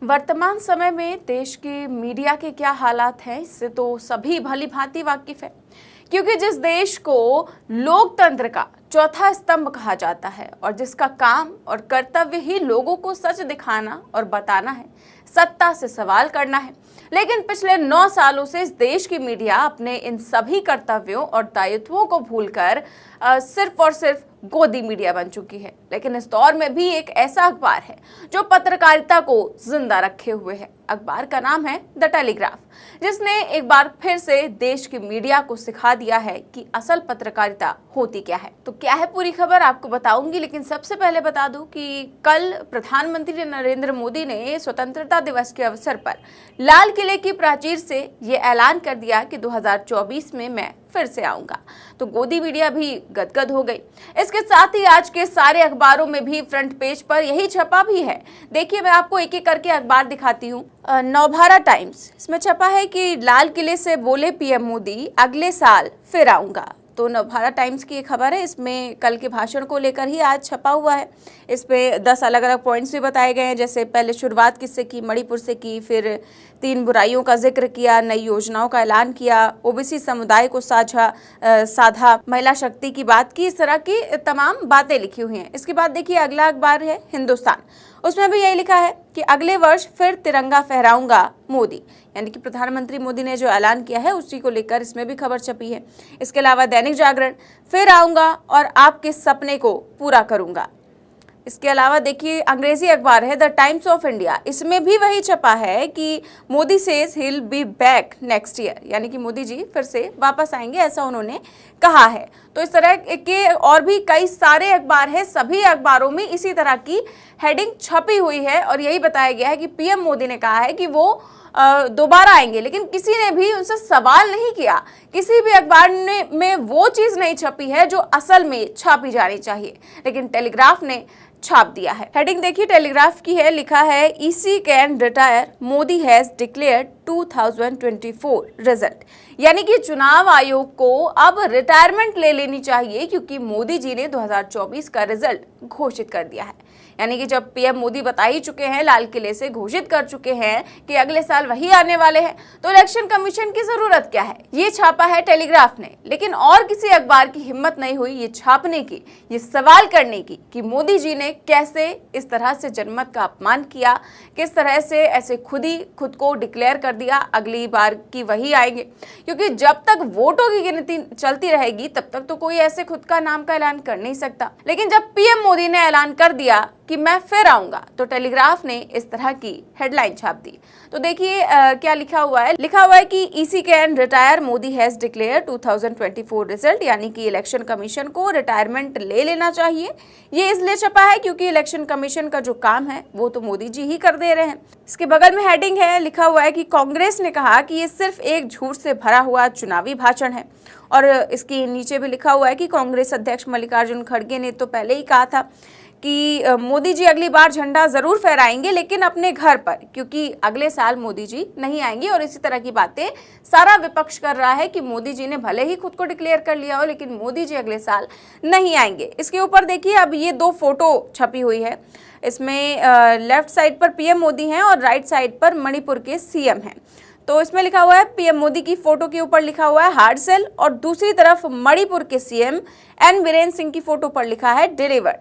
वर्तमान समय में देश के मीडिया के क्या हालात हैं, इससे तो सभी भली भांति वाकिफ है। क्योंकि जिस देश को लोकतंत्र का चौथा स्तंभ कहा जाता है और जिसका काम और कर्तव्य ही लोगों को सच दिखाना और बताना है, सत्ता से सवाल करना है, लेकिन पिछले 9 सालों से इस देश की मीडिया अपने इन सभी कर्तव्यों और दायित्वों को भूलकर सिर्फ और सिर्फ गोदी मीडिया बन चुकी है। लेकिन इस दौर में भी एक ऐसा अखबार है जो पत्रकारिता को जिंदा रखे हुए है। अखबार का नाम है द टेलीग्राफ, जिसने एक बार फिर से देश की मीडिया को सिखा दिया है कि असल पत्रकारिता होती क्या है। तो क्या है पूरी खबर आपको बताऊंगी, लेकिन सबसे पहले बता दूं कि कल प्रधानमंत्री नरेंद्र मोदी ने स्वतंत्रता दिवस के अवसर पर लाल किले की प्राचीर से ये ऐलान कर दिया कि 2024 में मैं फिर से आऊंगा। तो गोदी मीडिया भी गदगद हो गई। इसके साथ ही आज के सारे अखबारों में भी फ्रंट पेज पर यही छपा भी है। देखिए, मैं आपको एक एक करके अखबार दिखाती हूँ। नवभारत टाइम्स, इसमें छपा है कि लाल किले से बोले पीएम मोदी, अगले साल फिर आऊंगा। तो नवभारत टाइम्स की एक खबर है, इसमें कल के भाषण को लेकर ही आज छपा हुआ है। इस पे 10 अलग अलग पॉइंट्स भी बताए गए हैं। जैसे पहले शुरुआत किससे की, मणिपुर से की, फिर 3 बुराइयों का जिक्र किया, नई योजनाओं का ऐलान किया, ओबीसी समुदाय को साधा, महिला शक्ति की बात की, इस तरह की तमाम बातें लिखी हुई हैं। इसके बाद देखिए अगला अखबार है हिंदुस्तान, उसमें भी यही लिखा है कि अगले वर्ष फिर तिरंगा फहराऊंगा मोदी, यानी कि प्रधानमंत्री मोदी ने जो ऐलान किया है उसी को लेकर इसमें भी खबर छपी है। इसके अलावा दैनिक जागरण, फिर आऊंगा और आपके सपने को पूरा करूंगा। इसके अलावा देखिए अंग्रेजी अखबार है द टाइम्स ऑफ इंडिया, इसमें भी वही छपा है कि Modi says he will be back next year, यानी कि मोदी जी फिर से वापस आएंगे, ऐसा उन्होंने कहा है। तो इस तरह के और भी कई सारे अखबार है, सभी अखबारों में इसी तरह की हेडिंग छपी हुई है और यही बताया गया है कि पीएम मोदी ने कहा है कि वो दोबारा आएंगे, लेकिन किसी ने भी उनसे सवाल नहीं किया। किसी भी अखबार में वो चीज नहीं छपी है जो असल में छापी जानी चाहिए, लेकिन टेलीग्राफ ने छाप दिया है। हेडिंग देखिए टेलीग्राफ की है, लिखा है EC can retire, Modi has declared 2024 result, यानी कि चुनाव आयोग को अब रिटायरमेंट ले लेनी चाहिए क्योंकि मोदी जी ने 2024 का रिजल्ट घोषित कर दिया है। यानी कि जब पीएम मोदी बता ही चुके हैं, लाल किले से घोषित कर चुके हैं कि अगले साल वही आने वाले हैं, तो इलेक्शन कमीशन की जरूरत क्या है। ये छापा है टेलीग्राफ ने, लेकिन और किसी अखबार की हिम्मत नहीं हुई ये छापने की, ये सवाल करने की कि मोदी जी ने कैसे इस तरह से जनमत का अपमान किया, किस तरह से ऐसे खुद को डिक्लेयर कर दिया अगली बार की वही आएंगे। क्योंकि जब तक वोटों की गिनती चलती रहेगी तब तक तो कोई ऐसे खुद का नाम का ऐलान कर नहीं सकता। लेकिन जब पीएम मोदी ने ऐलान कर दिया कि मैं फिर आऊंगा, तो टेलीग्राफ ने इस तरह की हेडलाइन छाप दी। तो देखिए क्या लिखा हुआ है, कि EC can retire, Modi has declare 2024 result, यानी कि इलेक्शन कमीशन को रिटायरमेंट ले लेना चाहिए। ये इसलिए छपा है क्योंकि इलेक्शन कमीशन का जो काम है वो तो मोदी जी ही कर दे रहे हैं। इसके बगल में हेडिंग है, लिखा हुआ है कि कांग्रेस ने कहा कि ये सिर्फ एक झूठ से भरा हुआ चुनावी भाषण है। और इसके नीचे भी लिखा हुआ है कि कांग्रेस अध्यक्ष मल्लिकार्जुन खड़गे ने तो पहले ही कहा था कि मोदी जी अगली बार झंडा जरूर फहराएंगे, लेकिन अपने घर पर, क्योंकि अगले साल मोदी जी नहीं आएंगे। और इसी तरह की बातें सारा विपक्ष कर रहा है कि मोदी जी ने भले ही खुद को डिक्लेयर कर लिया हो, लेकिन मोदी जी अगले साल नहीं आएंगे। इसके ऊपर देखिए अब ये 2 फोटो छपी हुई है। इसमें लेफ्ट साइड पर पीएम मोदी हैं और राइट साइड पर मणिपुर के सीएम हैं। तो इसमें लिखा हुआ है, पीएम मोदी की फोटो के ऊपर लिखा हुआ है हार्ड सेल और दूसरी तरफ मणिपुर के सीएम एन बीरेन सिंह की फोटो पर लिखा है डिलीवर्ड,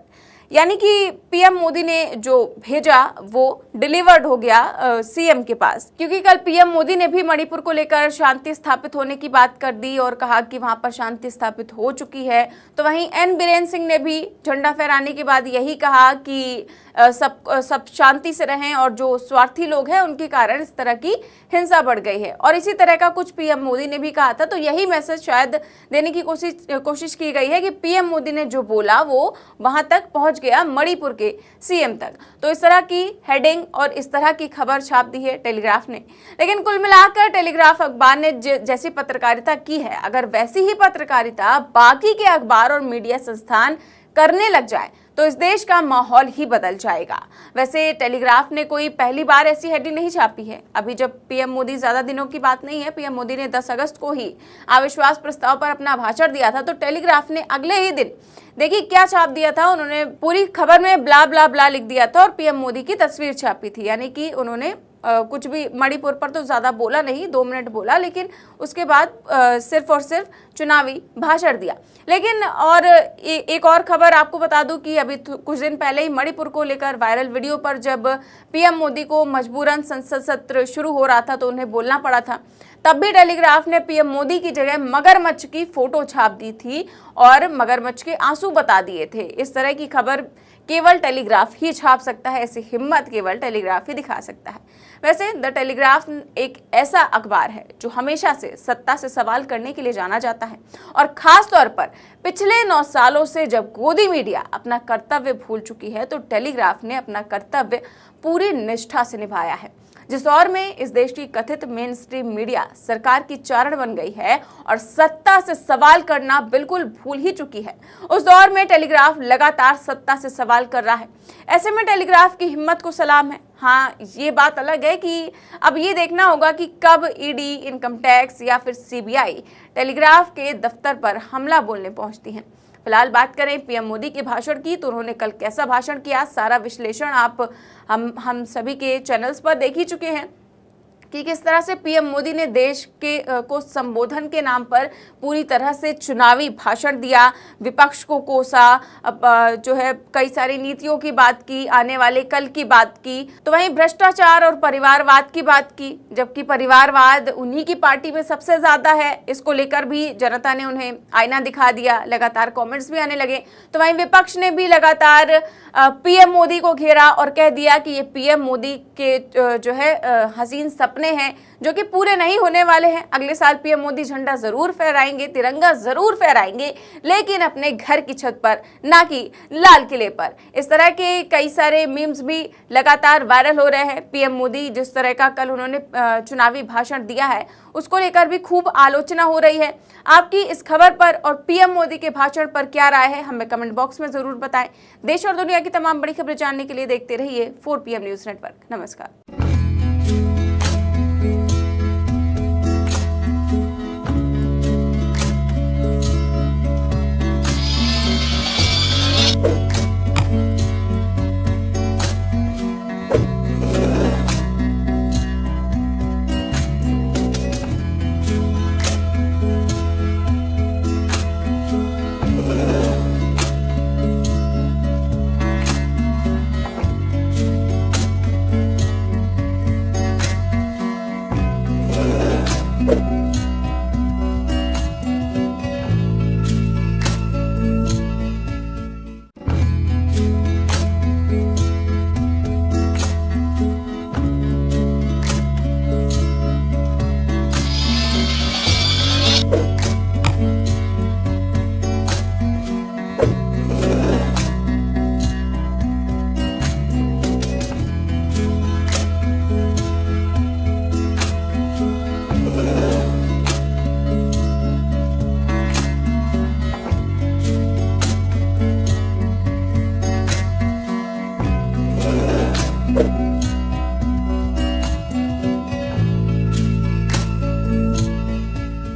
यानी कि पीएम मोदी ने जो भेजा वो डिलीवर्ड हो गया सीएम के पास। क्योंकि कल पीएम मोदी ने भी मणिपुर को लेकर शांति स्थापित होने की बात कर दी और कहा कि वहां पर शांति स्थापित हो चुकी है। तो वहीं एन बीरेन सिंह ने भी झंडा फहराने के बाद यही कहा कि सब शांति से रहें और जो स्वार्थी लोग हैं उनके कारण इस तरह की हिंसा बढ़ गई है। और इसी तरह का कुछ पीएम मोदी ने भी कहा था। तो यही मैसेज शायद देने की कोशिश की गई है कि पीएम मोदी ने जो बोला वो वहां तक पहुंच गया, मणिपुर के सीएम तक। तो इस तरह की हेडिंग और इस तरह की खबर छाप दी है टेलीग्राफ ने। लेकिन कुल मिलाकर टेलीग्राफ अखबार ने जैसी पत्रकारिता की है, अगर वैसी ही पत्रकारिता बाकी के अखबार और मीडिया संस्थान करने लग जाए तो इस देश का माहौल ही बदल जाएगा। वैसे टेलीग्राफ ने कोई पहली बार ऐसी हेडिंग नहीं छापी है। अभी जब पीएम मोदी, ज्यादा दिनों की बात नहीं है, पीएम मोदी ने 10 अगस्त को ही अविश्वास प्रस्ताव पर अपना भाषण दिया था, तो टेलीग्राफ ने अगले ही दिन देखिए क्या छाप दिया था। उन्होंने पूरी खबर में ब्ला ब्ला ब्ला लिख दिया था और पीएम मोदी की तस्वीर छापी थी। यानी कि उन्होंने कुछ भी मणिपुर पर तो ज्यादा बोला नहीं, 2 मिनट बोला, लेकिन उसके बाद सिर्फ और सिर्फ चुनावी भाषण दिया। लेकिन और एक और खबर आपको बता दूं कि अभी कुछ दिन पहले ही मणिपुर को लेकर वायरल वीडियो पर जब पीएम मोदी को मजबूरन संसद सत्र शुरू हो रहा था तो उन्हें बोलना पड़ा था, तब भी टेलीग्राफ ने पीएम मोदी की जगह मगरमच्छ की फोटो छाप दी थी और मगरमच्छ के आंसू बता दिए थे। इस तरह की खबर केवल टेलीग्राफ ही छाप सकता है, ऐसी हिम्मत केवल टेलीग्राफ ही दिखा सकता है। वैसे द टेलीग्राफ एक ऐसा अखबार है जो हमेशा से सत्ता से सवाल करने के लिए जाना जाता है और खास तौर पर पिछले 9 सालों से जब गोदी मीडिया अपना कर्तव्य भूल चुकी है तो टेलीग्राफ ने अपना कर्तव्य पूरी निष्ठा से निभाया है। जिस दौर में इस देश की कथित मेन स्ट्रीम मीडिया सरकार की चारण बन गई है और सत्ता से सवाल करना बिल्कुल भूल ही चुकी है, उस दौर में टेलीग्राफ लगातार सत्ता से सवाल कर रहा है। ऐसे में टेलीग्राफ की हिम्मत को सलाम है। हाँ, ये बात अलग है कि अब ये देखना होगा कि कब ईडी, इनकम टैक्स या फिर सीबीआई टेलीग्राफ के दफ्तर पर हमला बोलने पहुंचती हैं। फिलहाल बात करें पीएम मोदी के भाषण की, तो उन्होंने कल कैसा भाषण किया, सारा विश्लेषण आप हम सभी के चैनल्स पर देख ही चुके हैं कि किस तरह से पीएम मोदी ने देश के को संबोधन के नाम पर पूरी तरह से चुनावी भाषण दिया, विपक्ष को कोसा, जो है कई सारी नीतियों की बात की, आने वाले कल की बात की, तो वहीं भ्रष्टाचार और परिवारवाद की बात की, जबकि परिवारवाद उन्हीं की पार्टी में सबसे ज्यादा है। इसको लेकर भी जनता ने उन्हें आईना दिखा दिया, लगातार कॉमेंट्स भी आने लगे। तो वहीं विपक्ष ने भी लगातार पीएम मोदी को घेरा और कह दिया कि ये पीएम मोदी के जो है हसीन सपने हैं जो कि पूरे नहीं होने वाले हैं। अगले साल पीएम मोदी झंडा जरूर फहराएंगे, तिरंगा जरूर फहराएंगे, लेकिन अपने घर की छत पर, ना कि लाल किले पर। इस तरह के कई सारे मीम्स भी लगातार वायरल हो रहे हैं। पीएम मोदी जिस तरह का कल उन्होंने चुनावी भाषण दिया है उसको लेकर भी खूब आलोचना हो रही है। आपकी इस खबर पर और पीएम मोदी के भाषण पर क्या राय है, हमें कमेंट बॉक्स में जरूर बताएं। देश और दुनिया की तमाम बड़ी खबरें जानने के लिए देखते रहिए 4PM न्यूज नेटवर्क। नमस्कार।